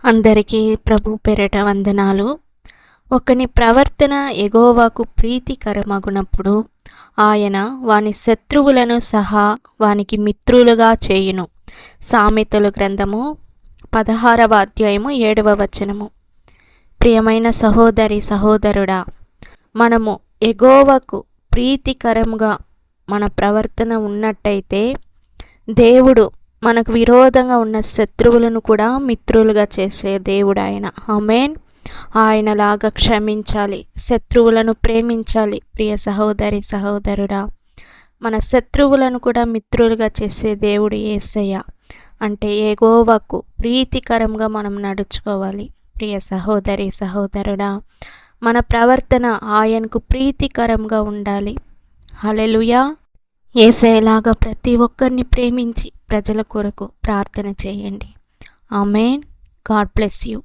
అందరికీ ప్రభు పేరిట వందనాలు. ఒకని ప్రవర్తన యెహోవాకు ప్రీతికరమగునప్పుడు ఆయన వాని శత్రువులను సహా వానికి మిత్రులుగా చేయును. సామెతల గ్రంథము 16వ అధ్యాయము 7వ వచనము. ప్రియమైన సహోదరి సహోదరుడా, మనము యెహోవాకు ప్రీతికరంగా మన ప్రవర్తన ఉన్నట్టయితే దేవుడు మనకు విరోధంగా ఉన్న శత్రువులను కూడా మిత్రులుగా చేసే దేవుడు ఆయన. ఆమేన్. ఆయనలాగా క్షమించాలి, శత్రువులను ప్రేమించాలి. ప్రియ సహోదరి సహోదరుడా, మన శత్రువులను కూడా మిత్రులుగా చేసే దేవుడు యేసయ్య. అంటే యెహోవాకు ప్రీతికరంగా మనం నడుచుకోవాలి. ప్రియ సహోదరి సహోదరుడా, మన ప్రవర్తన ఆయనకు ప్రీతికరంగా ఉండాలి. హల్లెలూయా. యేసయ్యలాగా ప్రతి ఒక్కరిని ప్రేమించి ప్రజల కొరకు ప్రార్థన చేయండి. ఆమేన్. God bless you.